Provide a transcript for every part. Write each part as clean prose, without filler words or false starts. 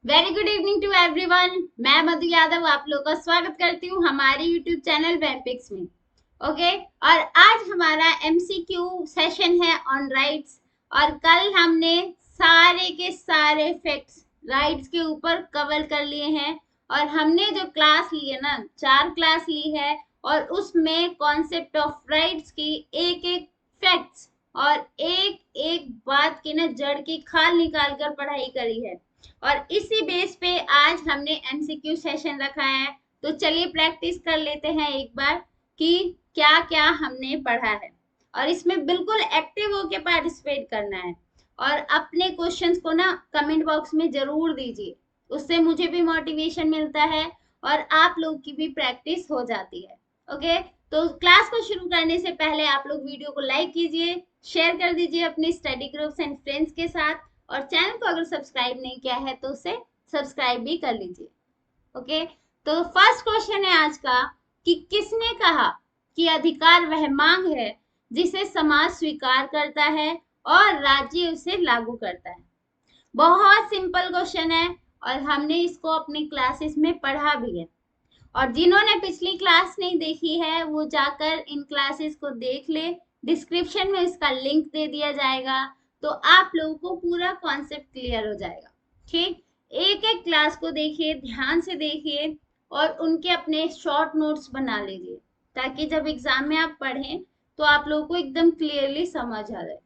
Very good evening to everyone. मैं मधु यादव आप लोगों का स्वागत करती हूँ हमारे यूट्यूब चैनल वेम्पिक्स में। ओके, और आज हमारा एमसीक्यू सेशन है ऑन राइट्स। और कल हमने सारे के सारे फैक्ट्स राइट्स के ऊपर कवर कर लिए हैं। और हमने जो क्लास ली है ना, 4 क्लास ली है, और उसमें कॉन्सेप्ट ऑफ राइट्स की एक एक फैक्ट्स और एक एक बात की ना जड़ की खाल निकाल कर पढ़ाई करी है। और इसी बेस पे आज हमने एमसीक्यू सेशन रखा है। तो चलिए प्रैक्टिस कर लेते हैं एक बार कि क्या क्या हमने पढ़ा है। और इसमें बिल्कुल एक्टिव होके पार्टिसिपेट करना है और अपने क्वेश्चंस को ना कमेंट बॉक्स में जरूर दीजिए। उससे मुझे भी मोटिवेशन मिलता है और आप लोग की भी प्रैक्टिस हो जाती है। ओके, तो क्लास को शुरू करने से पहले आप लोग वीडियो को लाइक कीजिए, शेयर कर दीजिए अपने स्टडी ग्रुप्स एंड फ्रेंड्स के साथ, और चैनल को अगर सब्सक्राइब नहीं किया है तो उसे सब्सक्राइब भी कर लीजिए। ओके, तो फर्स्ट क्वेश्चन है आज का कि किसने कहा कि अधिकार वह मांग है जिसे समाज स्वीकार करता है और राज्य उसे लागू करता है। बहुत सिंपल क्वेश्चन है और हमने इसको अपनी क्लासेस में पढ़ा भी है। और जिन्होंने पिछली क्लास नहीं देखी है वो जाकर इन क्लासेस को देख ले। डिस्क्रिप्शन में इसका लिंक दे दिया जाएगा, तो आप लोगों को पूरा कॉन्सेप्ट क्लियर हो जाएगा। ठीक, एक एक क्लास को देखिए, ध्यान से देखिए और उनके अपने शॉर्ट नोट्स बना लीजिए, ताकि जब एग्जाम में आप पढ़ें तो आप लोगों को एकदम क्लियरली समझ आ जाए।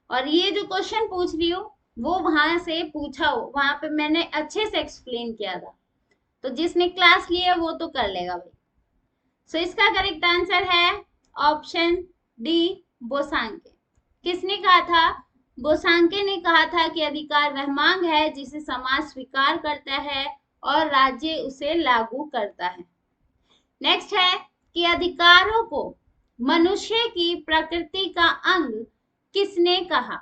और ये जो क्वेश्चन पूछ रही हो वो वहां से पूछा हो, वहां पे मैंने अच्छे से एक्सप्लेन किया था। तो जिसने क्लास ली है वो तो कर लेगा भाई। सो इसका करेक्ट आंसर है ऑप्शन डी, बोसांके। किसने कहा था? बोसांके ने कहा था कि अधिकार वह मांग है जिसे समाज स्वीकार करता है और राज्य उसे लागू करता है। नेक्स्ट है कि अधिकारों को मनुष्य की प्रकृति का अंग किसने कहा?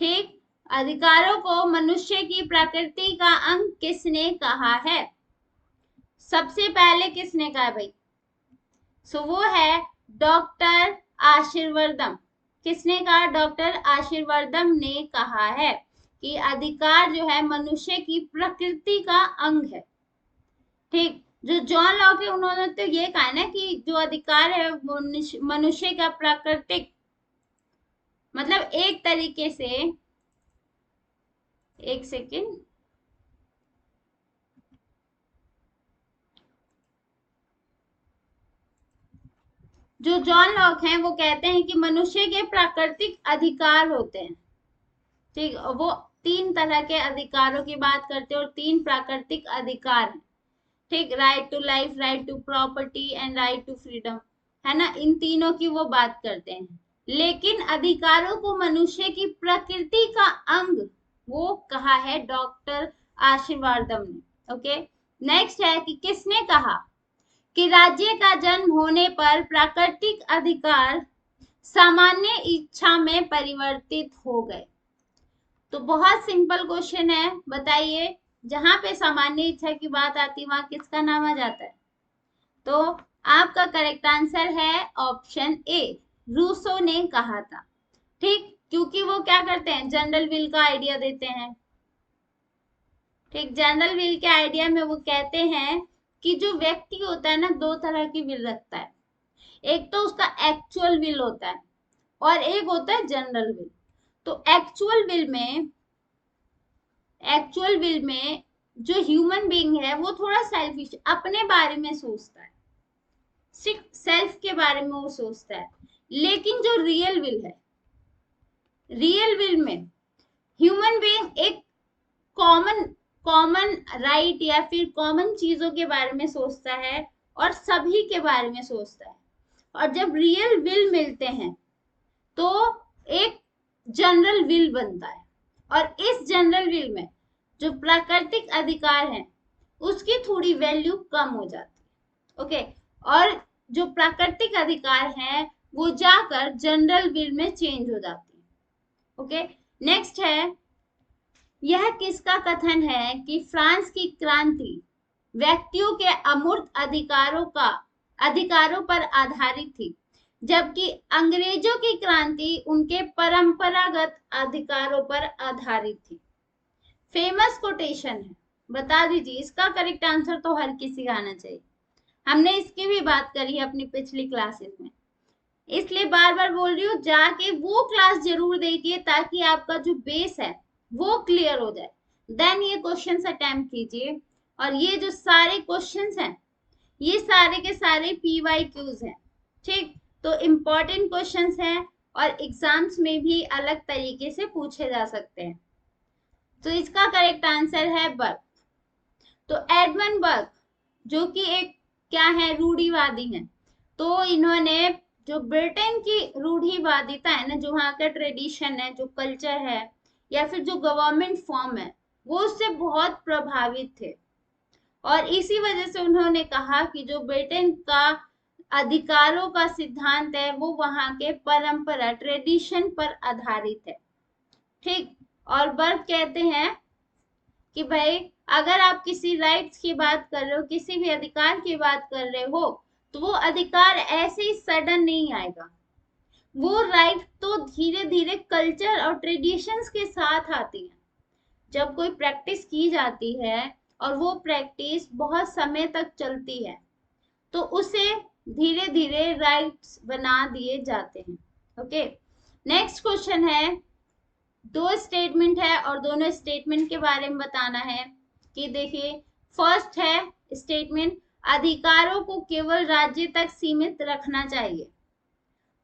ठीक, अधिकारों को मनुष्य की प्रकृति का अंग किसने कहा है? सबसे पहले किसने कहा भाई? सो वो है डॉक्टर आशीर्वर्दम। किसने कहा? डॉक्टर आशीर्वर्दम ने कहा है कि अधिकार जो है मनुष्य की प्रकृति का अंग है। ठीक, जो जॉन लॉक है उन्होंने तो ये कहा ना कि जो अधिकार है वो मनुष्य का प्राकृतिक, मतलब एक तरीके से, एक सेकेंड, जो जॉन लॉक हैं वो कहते हैं कि मनुष्य के प्राकृतिक अधिकार होते हैं। ठीक, वो 3 तरह के अधिकारों की बात करते हैं और 3 प्राकृतिक अधिकार हैं। ठीक, right to life, right to property and right to freedom, है ना। इन तीनों की वो बात करते हैं। लेकिन अधिकारों को मनुष्य की प्रकृति का अंग वो कहा है डॉक्टर आशीर्वादम ने। ओके, नेक्स्ट है कि किसने कहा कि राज्य का जन्म होने पर प्राकृतिक अधिकार सामान्य इच्छा में परिवर्तित हो गए। तो बहुत सिंपल क्वेश्चन है, बताइए जहां पे सामान्य इच्छा की बात आती वहां किसका नाम आ जाता है? तो आपका करेक्ट आंसर है ऑप्शन ए, रूसो ने कहा था। ठीक, क्योंकि वो क्या करते हैं, जनरल विल का आइडिया देते हैं। ठीक, जनरल विल के आइडिया में वो कहते हैं कि जो व्यक्ति होता है ना, 2 तरह की विल रखता है। एक तो उसका एक्चुअल विल होता है और एक होता है जनरल विल। तो एक्चुअल विल में जो ह्यूमन बीइंग है वो थोड़ा सेल्फिश, अपने बारे में सोचता है, सिर्फ सेल्फ के बारे में वो सोचता है। लेकिन जो रियल विल है, रियल विल में ह्यूमन बीइंग एक कॉमन कॉमन राइट या फिर कॉमन चीजों के बारे में सोचता है और सभी के बारे में सोचता है। और जब रियल विल मिलते हैं तो एक जनरल विल बनता है। और इस जनरल विल में जो प्राकृतिक अधिकार है उसकी थोड़ी वैल्यू कम हो जाती है। ओके, और जो प्राकृतिक अधिकार है वो जाकर जनरल विल में चेंज हो जाती है। ओके, नेक्स्ट है, यह किसका कथन है कि फ्रांस की क्रांति व्यक्तियों के अमूर्त अधिकारों पर आधारित थी, जबकि अंग्रेजों की क्रांति उनके परंपरागत अधिकारों पर आधारित थी। फेमस कोटेशन है, बता दीजिए। इसका करेक्ट आंसर तो हर किसी का आना चाहिए। हमने इसकी भी बात करी है अपनी पिछली क्लासेस में, इसलिए बार बार बोल रही हूँ, जाके वो क्लास जरूर देखिए ताकि आपका जो बेस है वो क्लियर हो जाए। देन ये क्वेश्चंस अटेम्प्ट कीजिए। और ये जो सारे क्वेश्चंस हैं ये सारे के सारे PYQs हैं, ठीक। तो इम्पोर्टेंट क्वेश्चंस हैं और एग्जाम्स में भी अलग तरीके से पूछे जा सकते हैं। तो इसका करेक्ट आंसर है बर्ग। तो एडमंड बर्ग जो कि एक क्या है, रूढ़िवादी है। तो इन्होंने जो ब्रिटेन की रूढ़िवादिता है ना, जो वहाँ का ट्रेडिशन है, जो कल्चर है या फिर जो गवर्नमेंट फॉर्म है, वो उससे बहुत प्रभावित थे। और इसी वजह से उन्होंने कहा कि जो ब्रिटेन का अधिकारों का सिद्धांत है वो वहाँ के परंपरा ट्रेडिशन पर आधारित है, ठीक। और बर्ग कहते हैं कि भाई अगर आप किसी राइट्स की बात कर रहे हो, किसी भी अधिकार की बात कर रहे हो, तो वो अधिकार ऐसे ही सडन नहीं आएगा। वो राइट तो धीरे धीरे कल्चर और ट्रेडिशंस के साथ आती है। जब कोई प्रैक्टिस की जाती है और वो प्रैक्टिस बहुत समय तक चलती है तो उसे धीरे धीरे राइट्स बना दिए जाते हैं। ओके, नेक्स्ट क्वेश्चन है, दो स्टेटमेंट है और दोनों स्टेटमेंट के बारे में बताना है। कि देखिए, फर्स्ट है स्टेटमेंट, अधिकारों को केवल राज्य तक सीमित रखना चाहिए।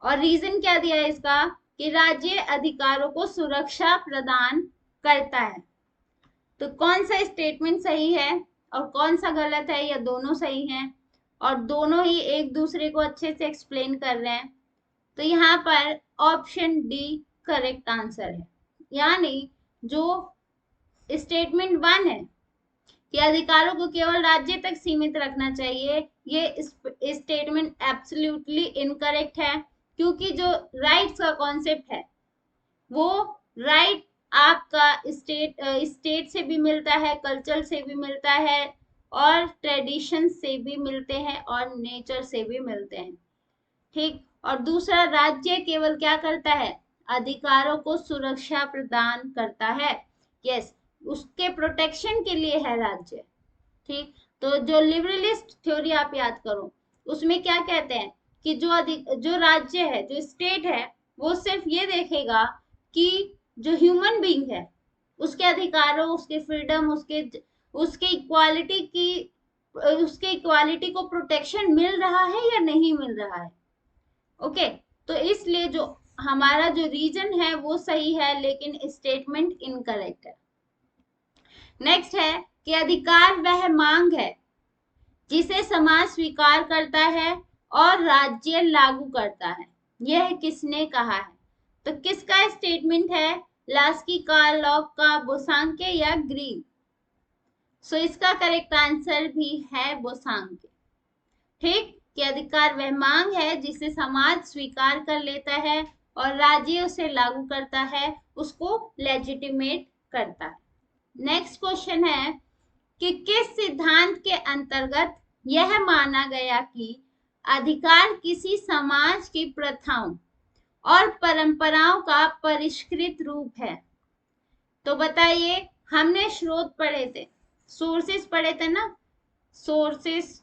और रीजन क्या दिया है इसका, कि राज्य अधिकारों को सुरक्षा प्रदान करता है। तो कौन सा स्टेटमेंट सही है और कौन सा गलत है, या दोनों सही हैं और दोनों ही एक दूसरे को अच्छे से एक्सप्लेन कर रहे हैं। तो यहाँ पर ऑप्शन डी करेक्ट आंसर है। यानी जो स्टेटमेंट 1 है कि अधिकारों को केवल राज्य तक सीमित रखना चाहिए, ये स्टेटमेंट एब्सोल्युटली इनकरेक्ट है। क्योंकि जो राइट्स का कॉन्सेप्ट है वो राइट आपका स्टेट से भी मिलता है, कल्चर से भी मिलता है और ट्रेडिशन से भी मिलते हैं और नेचर से भी मिलते हैं, ठीक। और दूसरा, राज्य केवल क्या करता है, अधिकारों को सुरक्षा प्रदान करता है। यस, उसके प्रोटेक्शन के लिए है राज्य, ठीक। तो जो लिबरलिस्ट थ्योरी आप याद करो, उसमें क्या कहते हैं कि जो राज्य है, जो स्टेट है, वो सिर्फ ये देखेगा कि जो ह्यूमन बीइंग है उसके अधिकारों, उसके फ्रीडम, उसके इक्वालिटी को प्रोटेक्शन मिल रहा है या नहीं मिल रहा है। ओके, तो इसलिए जो हमारा जो रीजन है वो सही है लेकिन स्टेटमेंट इनकरेक्ट है। नेक्स्ट है कि अधिकार वह मांग है जिसे समाज स्वीकार करता है और राज्य लागू करता है। यह किसने कहा है? तो किसका स्टेटमेंट है, लास्की का, लॉक का, बोसांके या ग्रीन? सो इसका करेक्ट आंसर भी है बोसांके, ठीक। कि अधिकार वह मांग है जिसे समाज स्वीकार कर लेता है और राज्य उसे लागू करता है, उसको लेजिटिमेट करता है। नेक्स्ट क्वेश्चन है कि किस सिद्धांत के अंतर्गत यह माना गया कि अधिकार किसी समाज की प्रथाओं और परंपराओं का परिष्कृत रूप है? तो बताइए, हमने स्रोत पढ़े थे, सोर्सेस पढ़े थे ना, सोर्सेस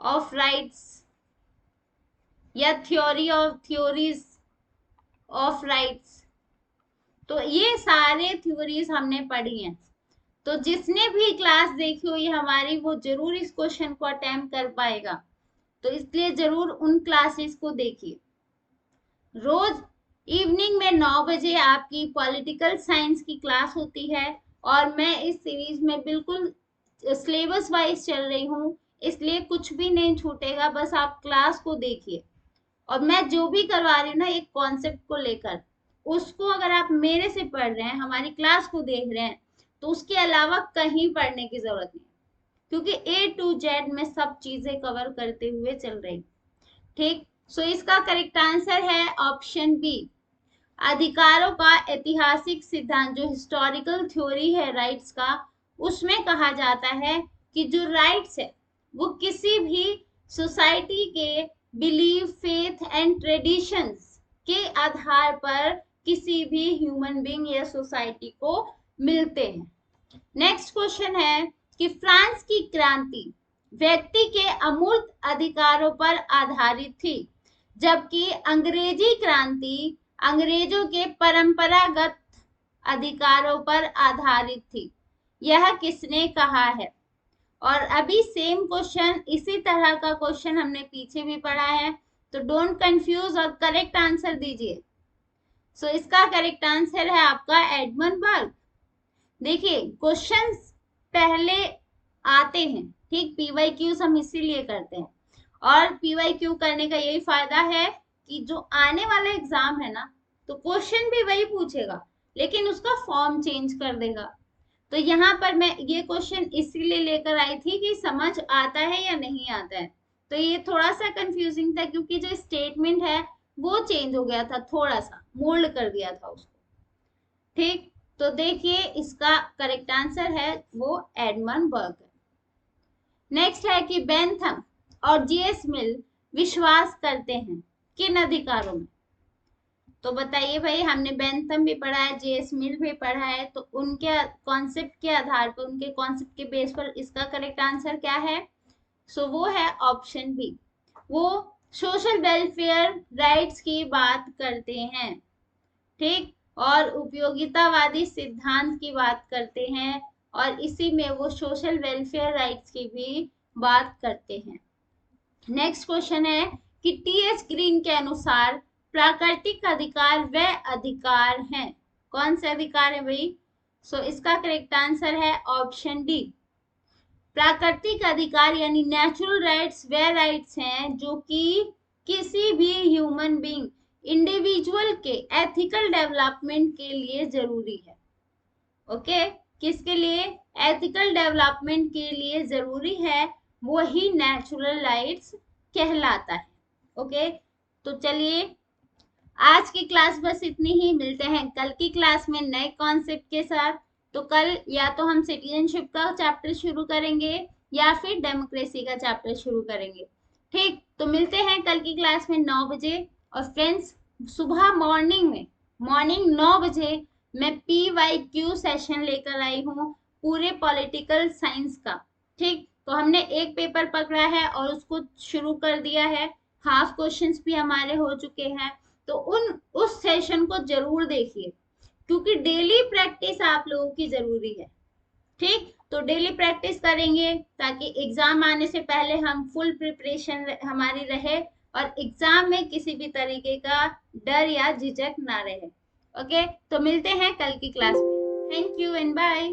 ऑफ राइट्स या थ्योरीज ऑफ राइट्स। तो ये सारे थ्योरीज हमने पढ़ी हैं। तो जिसने भी क्लास देखी हो ये हमारी, वो जरूर इस क्वेश्चन को अटेम्प्ट कर पाएगा। तो इसलिए जरूर उन क्लासेस को देखिए। रोज इवनिंग में 9 बजे आपकी पॉलिटिकल साइंस की क्लास होती है और मैं इस सीरीज में बिल्कुल सिलेबस वाइज चल रही हूँ, इसलिए कुछ भी नहीं छूटेगा, बस आप क्लास को देखिए। और मैं जो भी करवा रही हूँ ना एक कॉन्सेप्ट को लेकर, उसको अगर आप मेरे से पढ़ रहे हैं, हमारी क्लास को देख रहे हैं, तो उसके अलावा कहीं पढ़ने की जरूरत नहीं, क्योंकि A to Z में सब चीजें कवर करते हुए चल रही, ठीक। सो इसका करेक्ट आंसर है ऑप्शन बी, अधिकारों का ऐतिहासिक सिद्धांत। जो हिस्टोरिकल थ्योरी है राइट्स का, उसमें कहा जाता है कि जो राइट्स है वो किसी भी सोसाइटी के बिलीफ, फेथ एंड ट्रेडिशंस के आधार पर किसी भी ह्यूमन बीइंग या सोसाइटी को मिलते हैं। नेक्स्ट क्वेश्चन है कि फ्रांस की क्रांति व्यक्ति के अमूर्त अधिकारों पर आधारित थी, जबकि अंग्रेजी क्रांति अंग्रेजों के परंपरागत अधिकारों पर आधारित थी। यह किसने कहा है? और अभी सेम क्वेश्चन, इसी तरह का क्वेश्चन हमने पीछे भी पढ़ा है, तो डोंट कंफ्यूज और करेक्ट आंसर दीजिए। सो इसका करेक्ट आंसर है आपका एडमंड बर्ग। देखिए क्वेश्चंस पहले आते हैं, ठीक, पीवाईक्यूज हम इसीलिए करते हैं, और पीवाईक्यू करने का यही फायदा है कि जो आने वाला एग्जाम है ना, तो क्वेश्चन भी वही पूछेगा लेकिन उसका फॉर्म चेंज कर देगा। तो यहाँ पर मैं ये क्वेश्चन इसीलिए लेकर आई थी कि समझ आता है या नहीं आता है। तो ये थोड़ा सा कंफ्यूजिंग था क्योंकि जो स्टेटमेंट है वो चेंज हो गया था, थोड़ा सा मोल्ड कर दिया था उसको, ठीक। तो देखिए इसका करेक्ट आंसर है वो एडमंड बर्ग है। नेक्स्ट है कि बेंथम और जीएस मिल विश्वास करते हैं किन अधिकारों में? तो बताइए भाई, हमने बेंथम भी पढ़ा है, जीएस मिल भी पढ़ा है, तो उनके कॉन्सेप्ट के आधार पर, उनके कॉन्सेप्ट के बेस पर इसका करेक्ट आंसर क्या है? सो वो है ऑप्शन बी। वो सोशल वेलफेयर राइट्स की बात करते हैं, ठीक, और उपयोगितावादी सिद्धांत की बात करते हैं, और इसी में वो सोशल वेलफेयर राइट्स की भी बात करते हैं। नेक्स्ट क्वेश्चन है कि टीएच ग्रीन के अनुसार प्राकृतिक अधिकार वे अधिकार हैं, कौन से अधिकार है भाई? सो इसका करेक्ट आंसर है ऑप्शन डी। प्राकृतिक अधिकार यानी नेचुरल राइट्स वे राइट्स हैं जो कि किसी भी ह्यूमन बीइंग, इंडिविजुअल के एथिकल डेवलपमेंट के लिए जरूरी है। ओके, किसके लिए? एथिकल डेवलपमेंट के लिए जरूरी है, वही नेचुरल राइट्स कहलाता है। ओके, तो चलिए आज की क्लास बस इतनी ही, मिलते हैं कल की क्लास में नए कॉन्सेप्ट के साथ। तो कल या तो हम सिटीजनशिप का चैप्टर शुरू करेंगे या फिर डेमोक्रेसी का चैप्टर शुरू करेंगे, ठीक। तो मिलते हैं कल की क्लास में 9 बजे। और फ्रेंड्स, सुबह मॉर्निंग 9 बजे मैं PYQ सेशन लेकर आई हूँ पूरे पॉलिटिकल साइंस का, ठीक। तो हमने एक पेपर पकड़ा है और उसको शुरू कर दिया है, हाफ क्वेश्चंस भी हमारे हो चुके हैं। तो उस सेशन को जरूर देखिए क्योंकि डेली प्रैक्टिस आप लोगों की जरूरी है, ठीक। तो डेली प्रैक्टिस करेंगे ताकि एग्जाम आने से पहले हम फुल प्रिपरेशन हमारी रहे और एग्जाम में किसी भी तरीके का डर या झिझक ना रहे। ओके, तो मिलते हैं कल की क्लास में। Thank you and bye.